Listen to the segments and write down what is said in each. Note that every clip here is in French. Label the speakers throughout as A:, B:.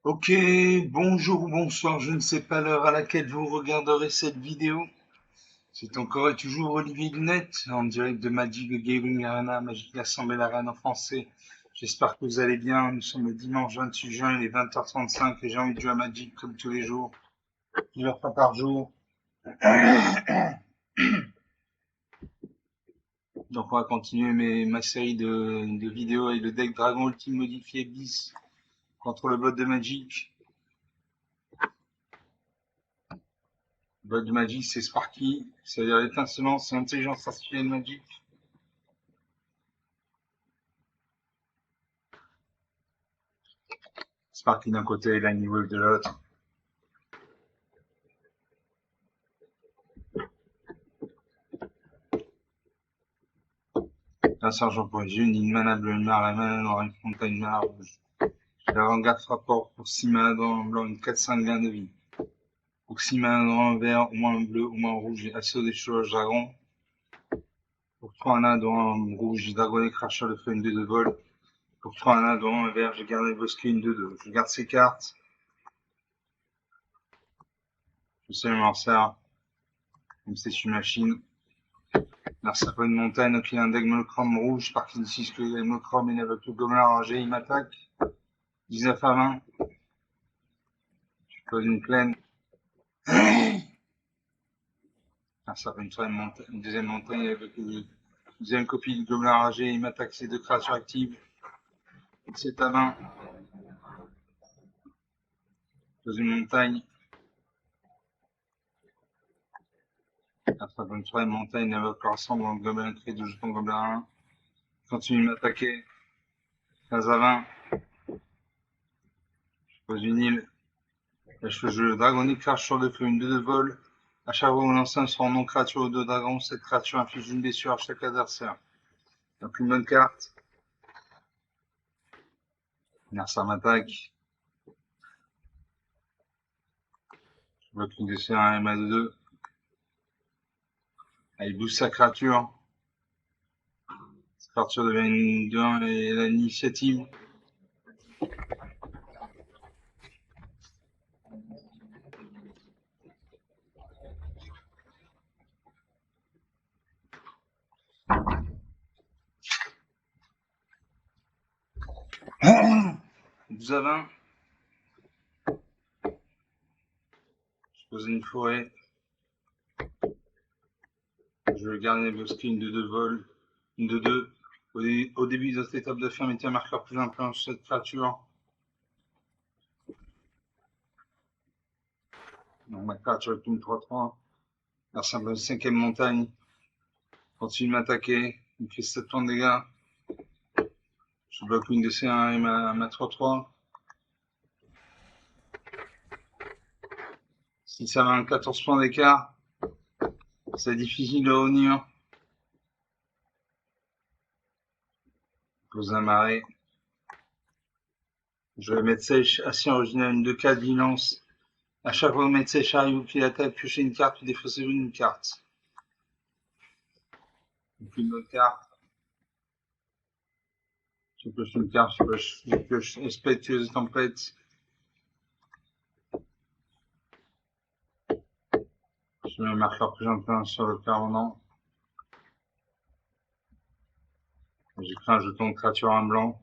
A: Ok, bonjour ou bonsoir, je ne sais pas l'heure à laquelle vous regarderez cette vidéo. C'est encore et toujours Olivier Lunette, en direct de Magic the Gathering Arena, Magic l'Assemblée d'Arène en français. J'espère que vous allez bien. Nous sommes le dimanche 28 juin, il est 20h35 et j'ai envie de jouer à Magic comme tous les jours, plusieurs fois par jour. Donc on va continuer ma série de vidéos avec le deck Dragon Ultime modifié 10 contre le bot de Magic. Le bot de Magic c'est Sparky, c'est-à-dire l'étincelant, c'est l'intelligence artificielle Magic. Sparky d'un côté et Lightning Wolf de l'autre. Un sergent pour les une mana bleu, une mana, la mana noire, une fontaine, une mana rouge. L'avant-garde rapport pour 6 mana dans un blanc, une 4-5 gain de vie. Pour 6 mana dans un vert, au moins un bleu, au moins un rouge, et assaut des chevauches dragon. Pour 3 mana dans un rouge, dragonnet cracheur de feu, une 2 de vol. Pour 3 mana dans un vert, j'ai gardé le bosquet, une 2-2. Je garde ces cartes. Je sais le morcer, comme c'est une machine. L'arsapo une montagne, donc il a un deck monochrome rouge, partie de 6 que le monochrome et avec le gobelin rangé, il m'attaque. 19 à 20. Je pose une plaine. Ça fait une deuxième montagne avec une deuxième copie du gobelin ragé. Il m'attaque ses deux créatures actives. C'est à 20. Dans une montagne. Attrape une troisième montagne avec le rassemble le gobelin créé de jetons gobelin 1. Continue de m'attaquer. 15 à 20. Je pose une île. Là, je fais le dragonique cracheur de feu, une 2 de vol. À chaque fois, on lance un sort non créature ou 2 dragons. Cette créature inflige une blessure à chaque adversaire. Donc une bonne carte. Ça m'attaque. Je bloque une DC 1 MA de 2. Il booste sa créature. Cette créature devient une 2-1 et elle a l'initiative. Ah 12 à 20. Je pose une forêt. Je garde les bosquets, une 2-2 vol. Une 2-2. Au début de cette étape de fin, mettez un marqueur plus important sur cette créature. Donc ma créature est une 3-3. La simple cinquième montagne. Continue de m'attaquer. Il fait 7 points de dégâts. Je bloque une DC1 et ma 3-3. 6 à 20, 14 points d'écart. C'est difficile de revenir. Pose un marais. Je vais mettre sèche, assis original, une 2-4, vigilance. À chaque fois que vous mettez sèche arrive ou qu'il attaque, piochez une carte ou défaussez une carte. Donc une autre carte. Je pioche une carte, je pioche respectueuse tempête. Je mets un marqueur plus plein sur le permanent. J'ai pris un jeton de créature en blanc.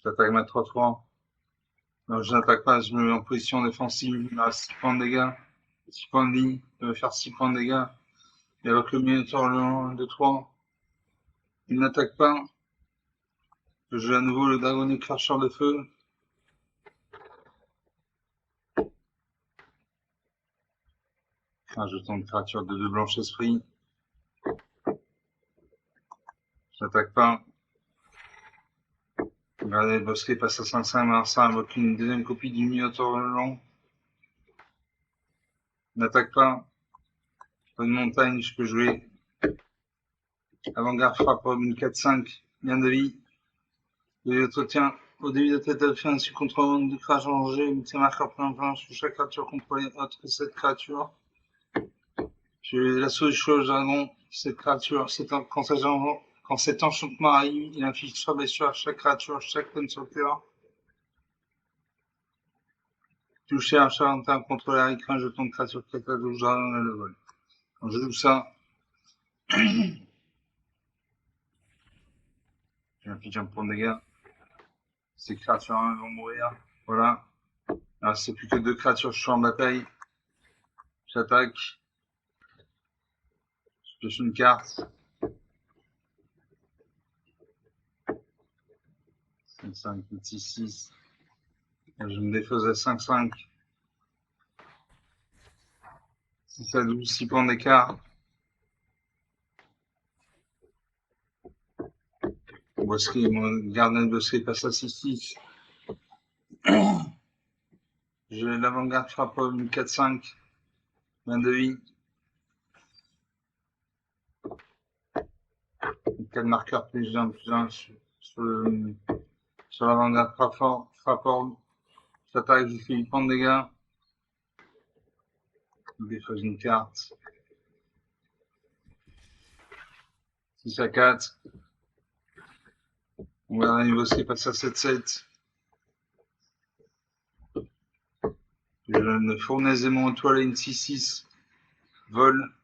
A: J'attaque ma 3-3. Non, je n'attaque pas, je me mets en position défensive. Il me reste 6 points de dégâts. 6 points de vie. Il va faire 6 points de dégâts. Et avec le Minotaur le 1, 2, 3. Il n'attaque pas. Je joue à nouveau le dragonnet cracheur de feu. Un jeton de créature de 2 blanches esprit. J'attaque pas. Regardez, le bosquet passe à 5-5, Marsa invoque une deuxième copie du Minotaur long. N'attaque pas. Une montagne, je peux jouer. Avant-garde frappe une 4-5, bien de vie. Entretien. Au début de la tête de fin, ainsi contre un de créature en jeu, mettez un marqueur plein sur chaque créature contrôlée autre que cette créature. J'ai l'assaut du cheval dragon. Cette créature, quand cet enchantement arrive, il inflige 3 blessures à chaque créature, chaque tonne sur le terrain. Toucher un charentin contre l'air écrin, jeton de créature catalogue, jardin à le vol. Quand je joue ça, j'ai un pigeon pour dégâts. Ces créatures vont mourir. Voilà. Alors, c'est plus que 2 créatures, je suis en bataille. J'attaque. Je pioche une carte. 5, 8, 6, 6. Et je me défausse à 5, 5. 6 à 12, 6 points d'écart. Bosquet, mon gardien de bosquet passe à 6, 6. J'ai l'avant-garde frappe une 4, 5. Main de vie. 4 marqueurs plus 1, plus 1 sur l'avant-garde frappe. J'attaque, je fais 8 points de dégâts. Je défausse une carte. 6 à 4. Mon gardien de bosquet passe à 7, 7. Je donne fournaise et mon étoile à une 6, 6. Vol.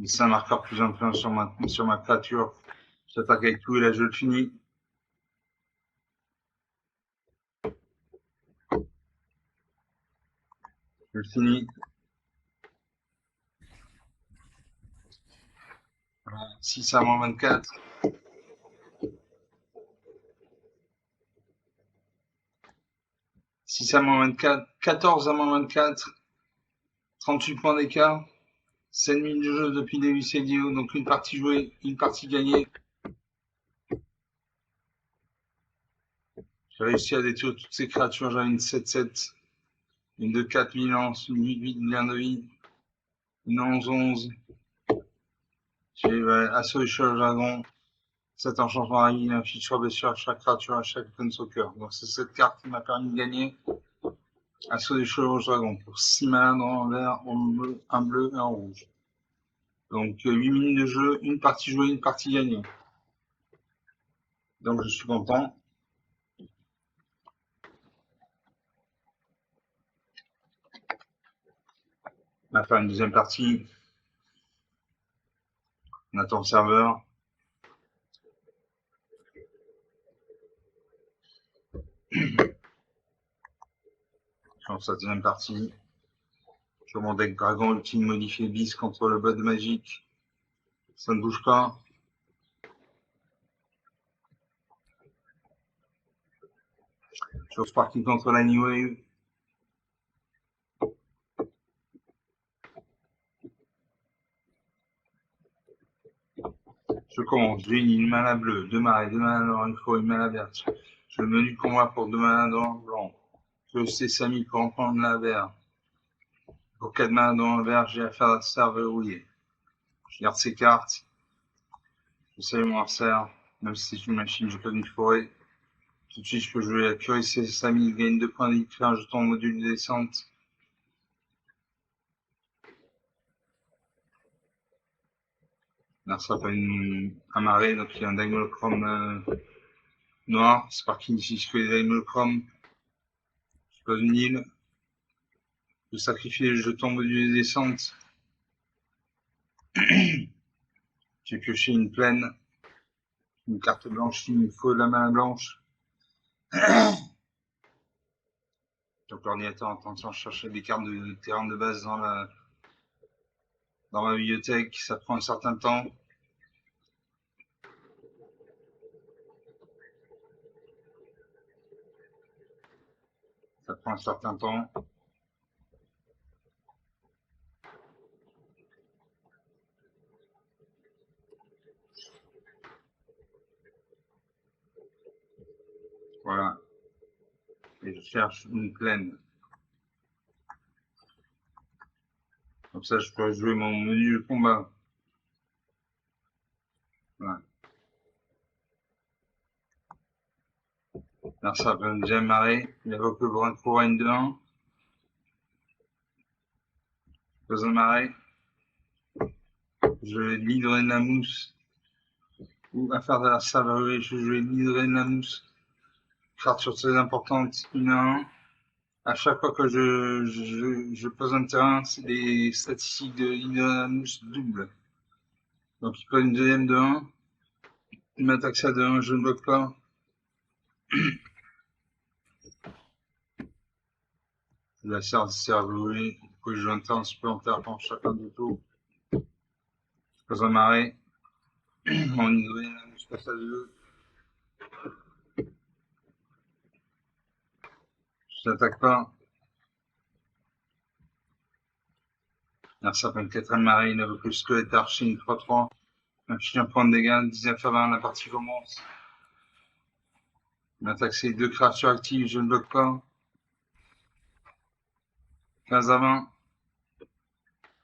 A: C'est un marqueur plus influent sur ma créature. J'attaque avec tout et là je le finis. Je le finis. Voilà. 6 à moins 24. 6 à moins 24. 14 à moins 24. 38 points d'écart. 7 minutes de jeu depuis le début CDO. Donc une partie jouée, une partie gagnée. J'ai réussi à détruire toutes ces créatures. J'avais une 7-7. Une 2-4 vigilance. Une 8-8 lien de vie. Une 11-11. J'ai assaut et chasse dragon. 7 enchantements à vie, un feature blessure à chaque créature, à chaque tonne soccer. Donc c'est cette carte qui m'a permis de gagner. Assaut des chevauches dragon pour 6 mains dans un vert, un bleu et un rouge. Donc 8 minutes de jeu, une partie jouée, une partie gagnée. Donc je suis content. On va faire une deuxième partie. On attend le serveur. Je lance la deuxième partie. Je mon deck dragon ultime modifié bis contre le bot magique. Ça ne bouge pas. Je Sparky contre l'Anywave. Je commence. J'ai une mana bleue, 2 marais, 2 mana noire, il faut une mana verte. Je le menu de combat pour 2 mana dans le blanc. Je sais Samy pour en prendre la verte. Pour 4 mana dans le vert, j'ai affaire à serveur rouillé. Je garde ces cartes. Je sais mon adversaire. Même si c'est une machine, je peux une forêt. Tout de suite, je peux jouer la cuirassée Samy, il gagne 2 points de vie, fait un jeton module de descente. Là, ça s'appelle un marais, donc il y a un Daimochrome noir. C'est par qui ici je fais les Daimochrome. Je pose une île. Je sacrifie les jetons module de descente. J'ai pioché une plaine. Une carte blanche, il me faut de la main blanche. Donc l'ordinateur est en train de chercher des cartes de terrain de base dans ma bibliothèque. Ça prend un certain temps. Ça prend un certain temps. Voilà. Et je cherche une plaine. Comme ça, je peux jouer mon menu de combat. Voilà. Là, ça va me gemme marée. Il évoque le brin de couronne de 1. Pose un marais. Je vais l'hydrène la mousse. Ou affaire de la saveur, je vais l'hydrène la mousse. Créature très importante, 1 à 1. À chaque fois que je pose un terrain, c'est les statistiques de l'hydrène la mousse double. Donc il prend une deuxième de 1. Il m'attaque ça de 1, je ne bloque pas. La serre de cerveau, du coup je joue un terrain supplémentaire pour chacun du tour. Je pose un marais. Mon hydrène la mousse passe à 2. Je n'attaque pas. Ça fait une quatrième marée, il avait plus squelette archer, une 3-3. Un chien point de dégâts, 19 à 20, la partie commence. Il m'attaque ces 2 créatures actives, je ne bloque pas. 15 à 20.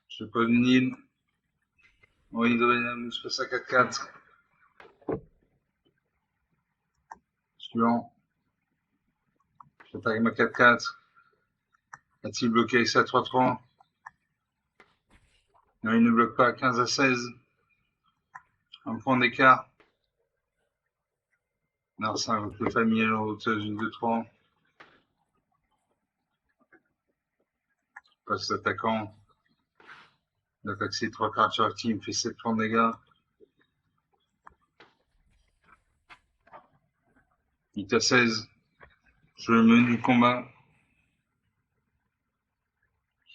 A: Je pose une île. Mon hydrène la mousse passe à 4-4. Suivant. J'attaque ma 4-4. A-t-il bloqué avec sa 3-3? Non, il ne bloque pas, 15 à 16. Un point d'écart. Narcin avec le familial en hauteuse, une 2-3. Passe l'attaquant. Il attaque ses 3 créatures actives, il fait 7 points de dégâts. Il est à 16. Je le mets du combat.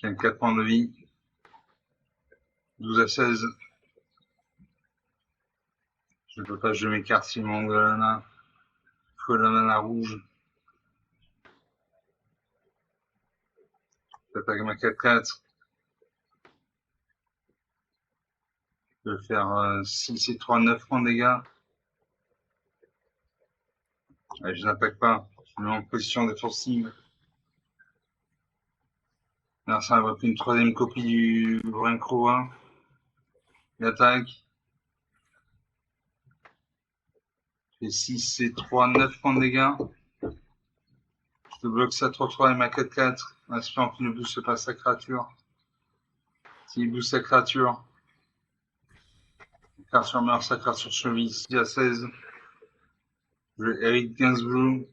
A: J'ai 4 points de vie. 12 à 16. Je ne peux pas, je m'écarte s'il manque de la nana. Il faut la nana rouge. J'attaque ma 4-4. Je vais faire 6 et 3, 9 points de dégâts. Allez, je n'attaque pas. Je me mets en position défensive. Là, ça va pris une 3e copie du Brincroa. Il attaque. J'ai 6 et 3, 9 points de dégâts. Je te bloque ça 3-3 et ma 4-4. En espérant qu'il ne booste pas sa créature. S'il booste sa créature, la créature meurt, sa créature survit. 6 à 16. Je hérite 15 bleus.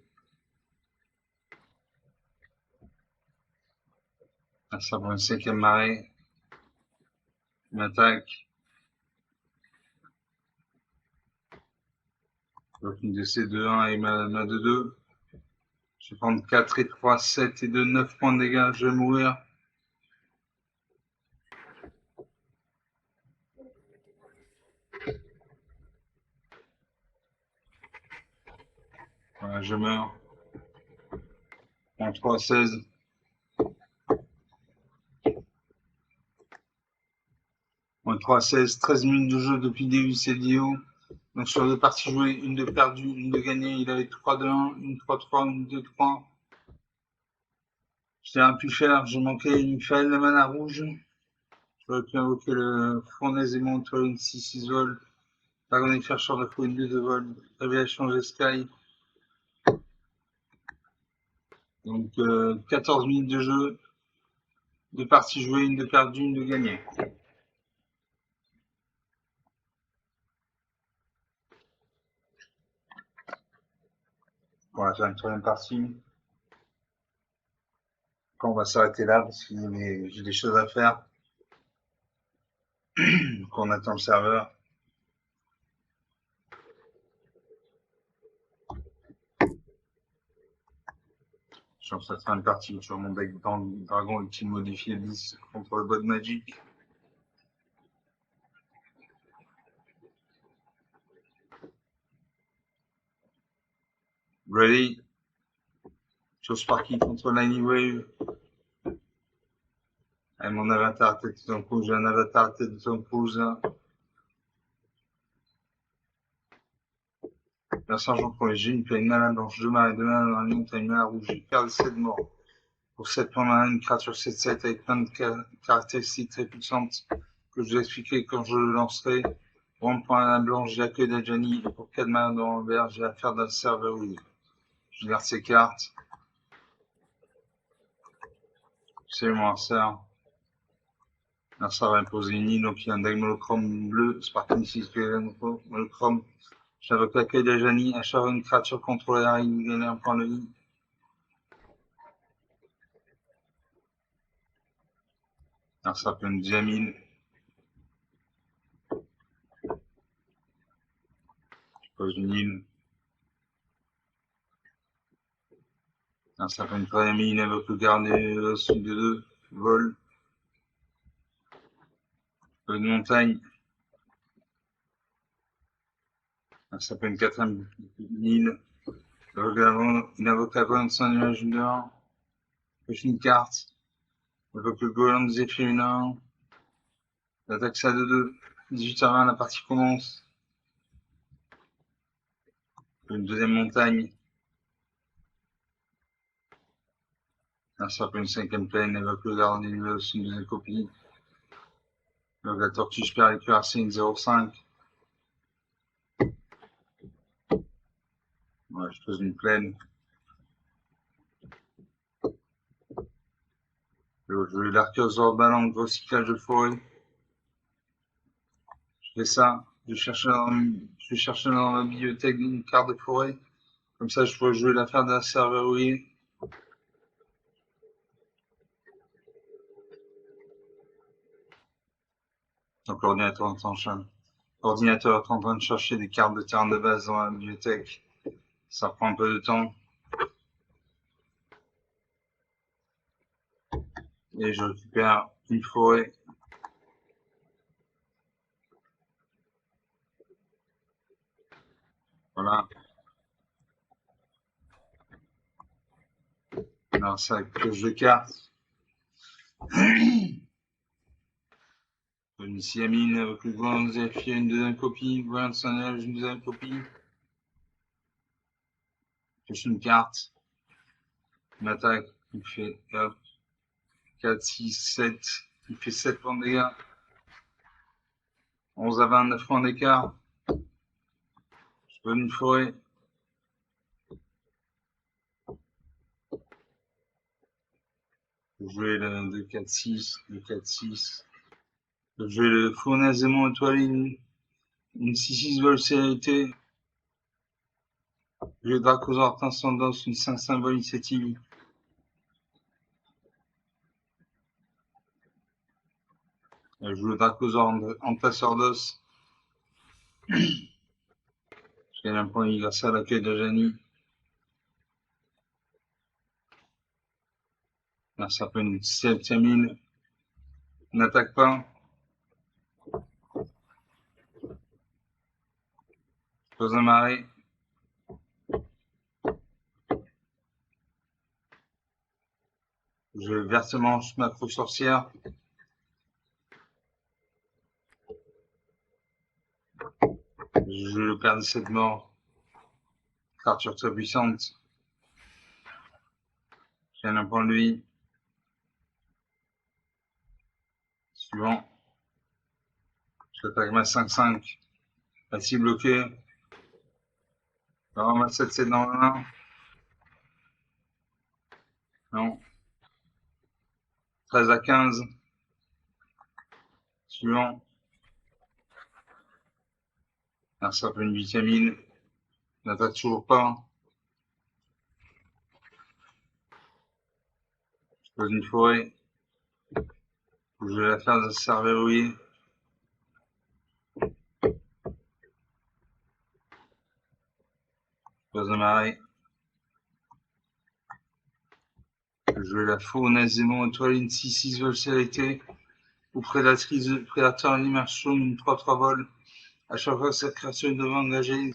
A: Ça prend une 5e marée. Il m'attaque. Je bloque une de ces 2-1 et ma 2-2. Je vais prendre 4 et 3, 7 et 2, 9 points de dégâts. Je vais mourir. Voilà, je meurs. En 3 à 16. En 3 à 16, 13 minutes de jeu depuis le début de cette vidéo. Donc sur 2 parties jouées, une de perdue, une de gagnée. Il avait 3 de 1, une 3-3, une 2-3. Je n'ai rien pu faire. J'ai manqué une faille de mana rouge. J'aurais pu invoquer le fournaise aimant entre une 6 vol. Dragon Chercheur de fou, une 2 de vol. Révélation de Sky. Donc 14 minutes de jeu. 2 parties jouées, une de perdue, une de gagnée. Voilà, j'ai une 3e partie. Quand on va s'arrêter là parce que j'ai des choses à faire. Donc on attend le serveur. Je suis en train de une partie sur mon deck dragon ultime modifié 10 contre le bot magic. Ready. Sur Sparky contre Lightning Wave. Avec mon avatar tête de ton rouge, j'ai un avatar tête de ton rouge. Merci Jean pour les G, une mana blanche, 2 mana, 2 mana dans la ligne, t'as une mana rouge, j'ai perdu 7 morts. Pour 7 points mana, une créature 7-7 avec plein de caractéristiques très puissantes que je vous expliquerai quand je le lancerai. Pour 1 point mana blanche, j'ai accueil d'Adjani, et pour 4 mana dans le vert, j'ai affaire d'un serveur oui. Je garde ces cartes. C'est mon sœur. Là, ça va imposer une île, donc il y a un deck monochrome bleu, Spartan 6 monochrome. J'invoque l'accueil de Jani, achat une créature contrôlée, il gagne un point de vie. Alors ça peut une deuxième île. Je pose une île. Alors ça peut une troisième île, invoque le gardien sud de 2, vol. Une montagne. Alors ça peut une quatrième île. Il invoque la colonne de son nuage de 1. Pêche une carte. Il invoque le golem des féminins. L'attaque ça de 2. 18h20, la partie commence. Une deuxième montagne. Alors ça peut une cinquième plaine, évoque le gardien une deuxième copie. Donc la tortue super les cuirassés, une 0,5. Ouais, je pose une plaine. Je joue l'archéosaure ballon, gros cyclage de forêt. Je fais ça. Je vais chercher dans ma bibliothèque une carte de forêt. Comme ça, je pourrais jouer l'affaire de la serrurerie. Donc l'ordinateur est en train de chercher des cartes de terrain de base dans la bibliothèque. Ça prend un peu de temps. Et je récupère une forêt. Voilà. Alors ça pioche de cartes. Une siamine avec le grand Zephyr, une deuxième copie. Voyant de son âge, une deuxième copie. Pioche une carte. Une attaque. Il fait 4, 6, 7. Il fait 7 points de dégâts. 11 à 29 points d'écart. Je peux une forêt. Je vais jouer le 2, 4, 6. 2, 4, 6. Je vais jouer le fournaise aimant étoilé. Une 6-6 vol célérité. Je vais Dracosaur Transcendance, une 5 symbole initiative. Je joue le Dracosaur Entasseur d'os. Je gagne un point grâce à l'accueil de Jani. Là, ça peut une 7ème île. N'attaque pas. Pose un marais. Je versement macro sorcière. Je le perds de cette mort. Créature très puissante. Je gagne un point de vie. Suivant. J'attaque ma 5-5. Facile bloquée. Alors, ma 7-7 dans la main. Non. 13 à 15. Suivant. Là, ça peut une 8ème île. N'attaque toujours pas. Je pose une forêt. Je vais la faire de se verrouiller. Je pose un marais. Je vais la fournaise aimant étoilée, une 6-6 vol célérité. Ou prédatrice, prédateur immersion, une 3-3 vol. À chaque fois que cette créature devant engager une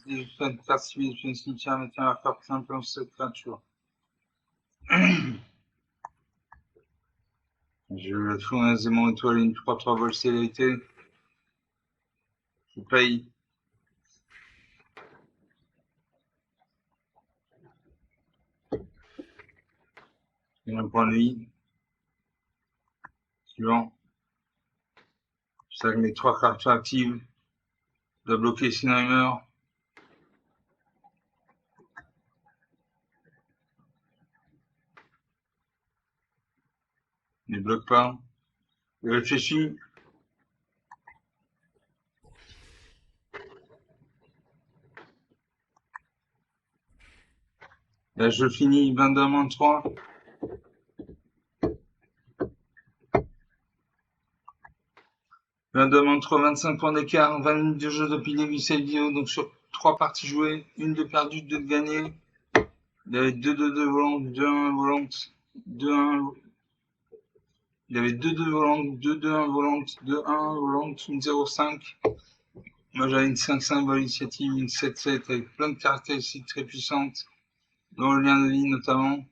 A: carte civile depuis un cimetière, mettez la carte simple dans cette créature. Je vais la fournaise aimant étoilée, une 3-3 vol célérité. Je paye. Et un point de vie. Suivant. Je sais que mes 3 cartes actives. Je dois bloquer sinon il meurt. Il ne bloque pas. Il réfléchit. Là, je finis 22-3. D'un 25 points d'écart, 20 minutes de jeu depuis le début de cette vidéo, donc sur 3 parties jouées, une de perdue, 2 de gagnée. Il y avait 2-2-2 volantes, 2-1 volante, 2-1. Il y avait 2-2 volantes, 2-2-1 volante, 2-1 volante, une 0-5. Moi j'avais une 5-5 vol initiative, une 7-7 avec plein de caractéristiques très puissantes, dont le lien de vie notamment.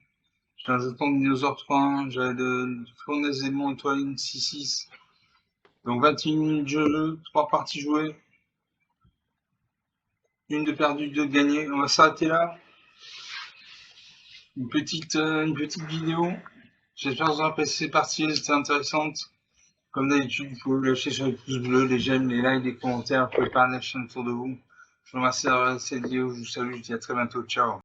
A: J'ai un jeton de dinosaure 3-1, j'avais de fournaise et mon étoile, une 6-6. Donc 21 minutes de jeu, 3 parties jouées. Une de perdue, 2 de gagnée. On va s'arrêter là. Une petite vidéo. J'espère que vous avez apprécié cette partie, c'était intéressante. Comme d'habitude, vous pouvez lâcher sur les pouces bleus, les j'aime, les likes, les commentaires. Vous pouvez parler de la chaîne autour de vous. Je vous remercie d'avoir regardé cette vidéo. Je vous salue. Je vous dis à très bientôt. Ciao.